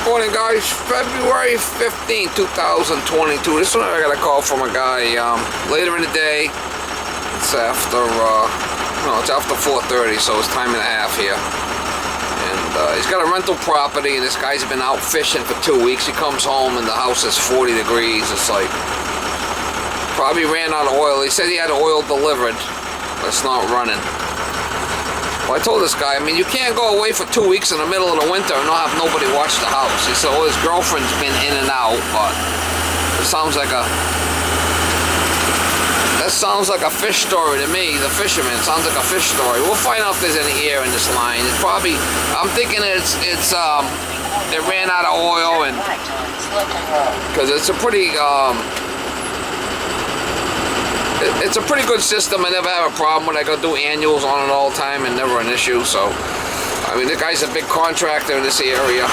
Morning, guys. February 15, 2022. This one I got a call from a guy later in the day. It's after, it's after 4:30, so it's time and a half here. And he's got a rental property, and this guy's been out fishing for 2 weeks. He comes home, and the house is 40 degrees. It's like, probably ran out of oil. He said he had oil delivered, but it's not running. Well, I told this guy, I mean, you can't go away for 2 weeks in the middle of the winter and not have nobody watch the house. He said, well, his girlfriend's been in and out, but it sounds like a fish story to me. The fisherman sounds like a fish story. We'll find out if there's any air in this line. It's probably, I'm thinking it ran out of oil, and because it's a pretty it's a pretty good system. I never have a problem with it. I go do annuals on it all the time and never an issue. So, I mean, the guy's a big contractor in this area.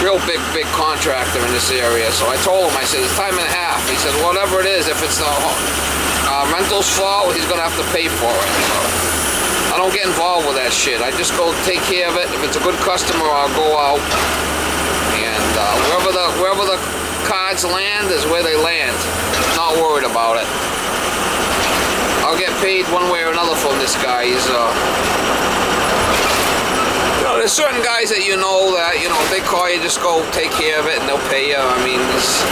Real big contractor in this area. So I told him, I said, it's time and a half. He said, whatever it is, if it's the rental's fault, he's going to have to pay for it. So I don't get involved with that shit. I just go take care of it. If it's a good customer, I'll go out. And wherever the cards land is where they land. Not worried about it. I'll get paid one way or another from this guy. He's, there's certain guys that that, if they call you, just go take care of it and they'll pay you. I mean, he's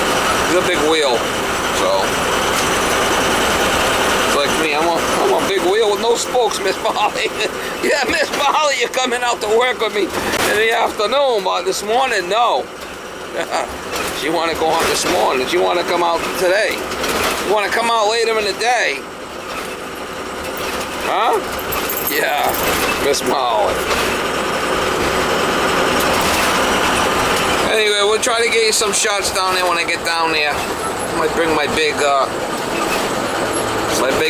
a big wheel. So, it's like me, I'm a big wheel with no spokes, Miss Molly. Yeah, Miss Molly, you're coming out to work with me in the afternoon, but this morning, no. She want to go out this morning. She want to come out today. You want to come out later in the day. Huh? Yeah, Miss Molly. Anyway, we'll try to get you some shots down there when I get down there. I might bring my big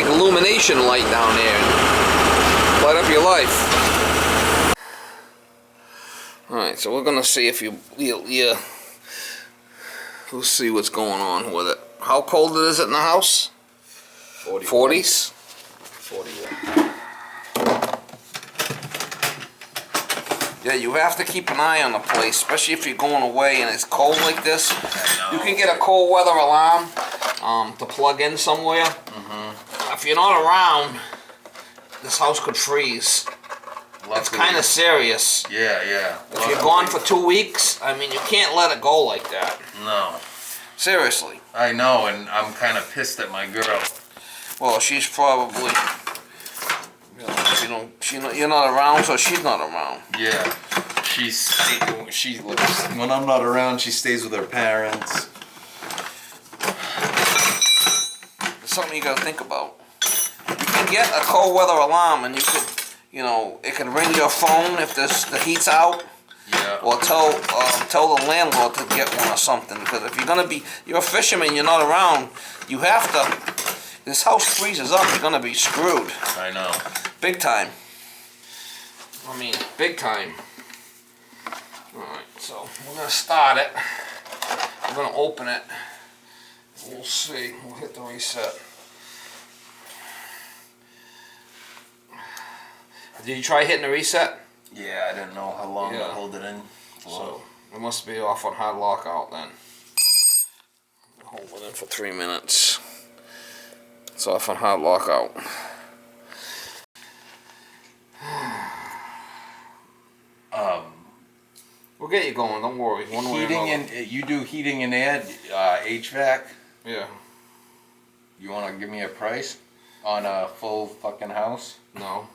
illumination light down there and light up your life. Alright, so we're gonna see if we'll see what's going on with it. How cold is it in the house? 40s? 41. Yeah, you have to keep an eye on the place, especially if you're going away and it's cold like this. You can get a cold weather alarm to plug in somewhere. If you're not around, this house could freeze. Luckily. It's kind of serious. Yeah. If you're gone for 2 weeks, I mean, you can't let it go like that. No. Seriously. I know, and I'm kind of pissed at my girl. Well, she's probably, you're not around, so she's not around. Yeah. When I'm not around, she stays with her parents. It's something you gotta think about. You can get a cold weather alarm, and you could, it can ring your phone if the heat's out. Yeah. Or tell the landlord to get one or something. Because if you're a fisherman, you're not around, you have to. This house freezes up, you're gonna be screwed. I know. Big time. I mean, big time. Alright, so we're gonna start it. We're gonna open it. We'll see. We'll hit the reset. Did you try hitting the reset? Yeah, I didn't know how long to hold it in. So it must be off on hard lockout then. Hold it in for 3 minutes. It's off on hard lockout. We'll get you going. Don't worry. You do heating and air, HVAC. Yeah. You want to give me a price on a full fucking house? No.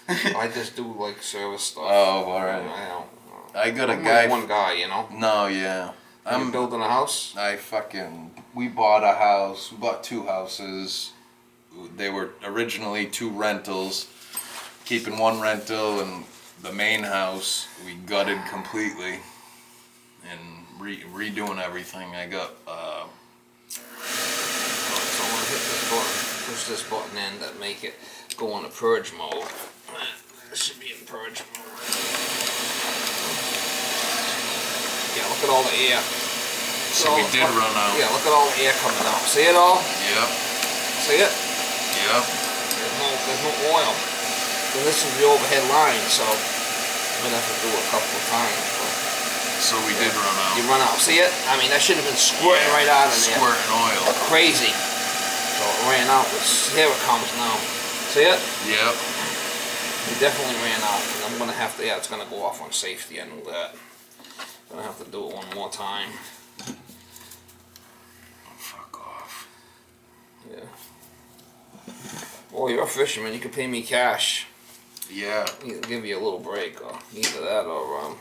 I just do like service stuff. Oh, alright. I got a guy. One guy, No, yeah. I'm building a house. We bought a house. We bought 2 houses. They were originally 2 rentals. Keeping 1 rental, and the main house we gutted completely and redoing everything. I got. So I'm gonna hit this button. Push this button in that make it go into purge mode. It should be in purge mode. Yeah, look at all the air. So we did run out. Yeah, look at all the air coming out. See it all? Yep. See it? Yep. There's no oil. So this is the overhead line, so I'm gonna have to do it a couple of times. But so we did run out. You run out. See it? I mean, that should have been squirting right out of there. Squirting oil. Crazy. So it ran out. Here it comes now. See it? Yep. It definitely ran out. And I'm gonna have to. Yeah, it's gonna go off on safety. I know that. Gonna have to do it one more time. Fuck off. Yeah. Well, you're a fisherman. You can pay me cash. Yeah. I'll give you a little break, or either that, or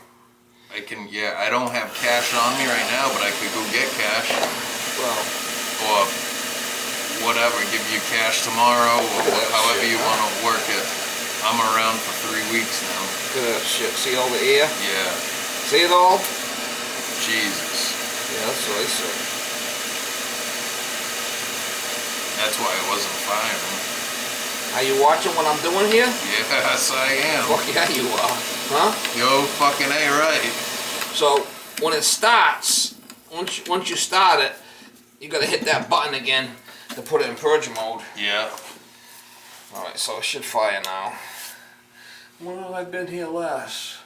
I can. Yeah, I don't have cash on me right now, but I could go get cash. well, Or whatever. Give you cash tomorrow, or however you want to work it. I'm around for 3 weeks now. look at that shit. See all the air? Yeah. See it all? Jesus. Yeah, that's what I said. That's why it wasn't firing. Are you watching what I'm doing here? Yes, I am. Fuck yeah, you are. Huh? Yo, fucking A, right. So when it starts, once you start it, you gotta hit that button again to put it in purge mode. Yeah. All right, so it should fire now. When have I been here last?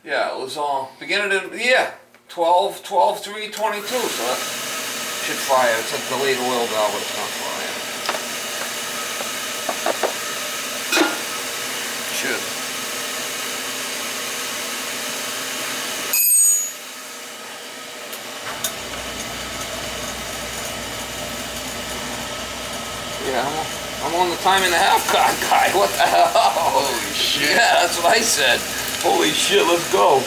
Yeah, it was all beginning of the year, 12/3/22. So that should fire. It's a delayed oil valve, but it's not fire. Should. Yeah, I'm on the time and a half card guy. What the hell? Holy shit. Yeah, that's what I said. Holy shit, let's go.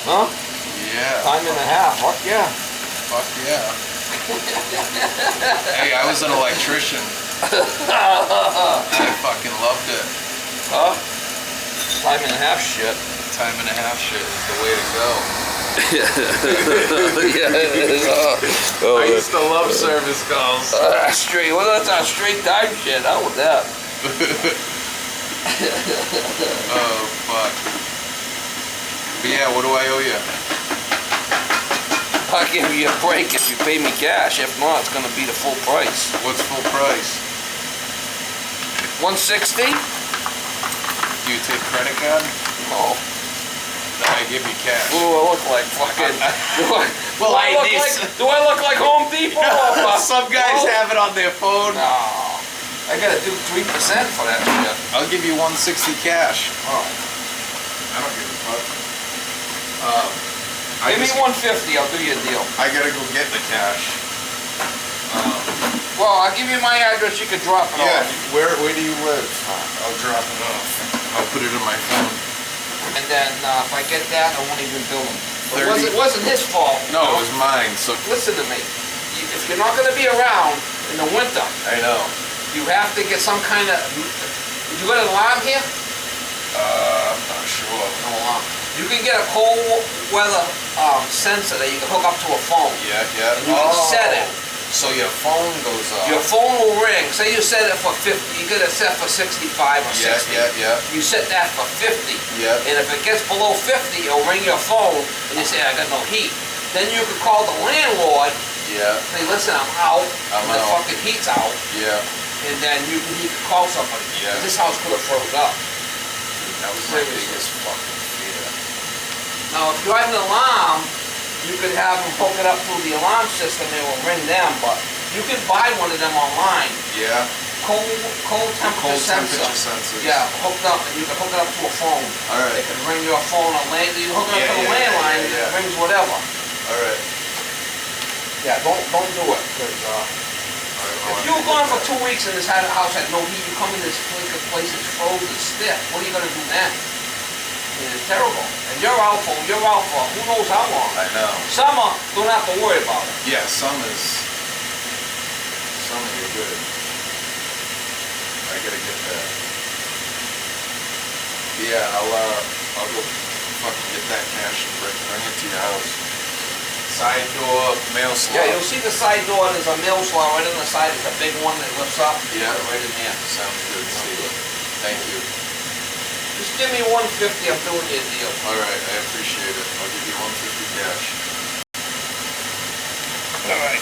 Huh? Yeah. Time and a half. Fuck yeah. Fuck yeah. Hey, I was an electrician. I fucking loved it. Huh? Time and a half shit. Time and a half shit is the way to go. Yeah, it is. I used to love service calls. Straight. Well, that's our straight time shit. How with that? Oh, fuck. But yeah, what do I owe you? I'll give you a break if you pay me cash. If not, it's gonna be the full price. What's full price? $160? Do you take credit card? No. Then I give you cash. What do I look like? Fucking. Well, Do I look like Home Depot? Some guys have it on their phone. No. I gotta do 3% for that shit. I'll give you 160 cash. Oh. I don't give a fuck. Give me 150. I'll do you a deal. I gotta go get the cash. Well, I'll give you my address. You can drop it Yeah. off. Where do you live? I'll drop it off. I'll put it in my phone. And then if I get that, I won't even bill him. It 30. wasn't his fault. No, it was mine. So Listen to me. If you're not going to be around in the winter, I know. you have to get some kind of. Did you got an alarm here? I'm not sure. No alarm. You can get a cold weather sensor that you can hook up to a phone. Yeah. And you can set it. So your phone goes off. Your phone will ring. Say you set it for 50. You get it set for 65 or 60. Yeah. You set that for 50. Yeah. And if it gets below 50, it'll ring your phone and you say, I got no heat. Then you can call the landlord. Yeah. Say, listen, I'm out. I'm The out. fucking heat's out. Yeah. And then he can call somebody. Yeah. This house could have froze up. That was my biggest fucking fear. Now, if you have an alarm, you could have them hook it up through the alarm system. It will ring them. But you can buy one of them online. Yeah. Cold temperature sensor. sensors. Yeah, hooked up, and you can hook it up to a phone. All right. It can ring your phone or land. You hook it up to the landline, yeah. it rings whatever. All right. Yeah, don't do it. Cause, if you were gone for 2 weeks and this house had no heat, you come in this place is frozen stiff. What are you gonna do then? I mean, it's terrible. And you're out for who knows how long. I know. Summer, don't have to worry about it. Yeah, summer's you're good. I gotta get that. Yeah, I'll go fucking get that cash and bring it to your house. Side door, mail slot. Yeah, you'll see the side door. There's a mail slot right on the side. There's a big one that lifts up. Yeah, right in there. Sounds good, Steve. Thank you. Just give me 150. I'm doing you a deal. All right, I appreciate it. I'll give you 150 cash. All right.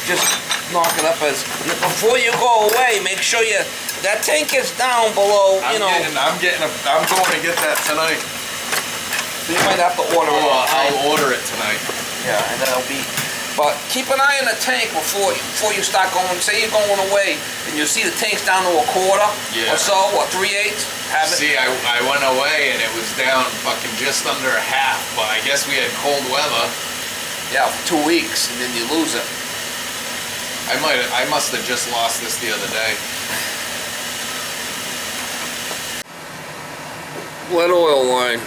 Just knock it up before you go away. Make sure that tank is down below. I'm going to get that tonight. So you might have to order it. I'll order it tonight. Yeah, and then it'll be. But keep an eye on the tank before you start going. Say you're going away, and you see the tank's down to a quarter or so, or 3/8. See, I went away and it was down fucking just under a half, but I guess we had cold weather. Yeah, for 2 weeks, and then you lose it. I must have just lost this the other day. Lead oil line.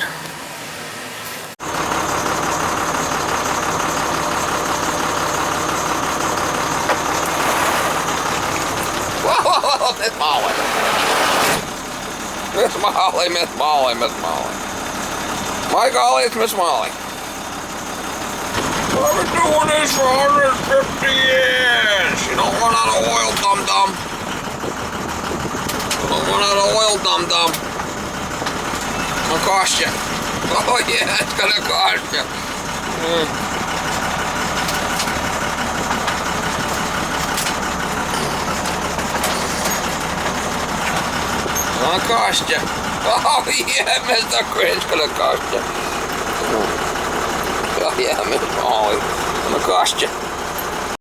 Whoa, Miss Molly. Miss Molly, Miss Molly, Miss Molly. My golly, it's Miss Molly. I've been doing this for 150 years. You don't run out of oil, dum-dum. You don't run out of oil, dum-dum. It'll cost you. Oh yeah, it's gonna cost you. Gonna cost you. Oh yeah, Mr. Cringe, gonna cost you. Oh yeah, Miss Molly, gonna cost you.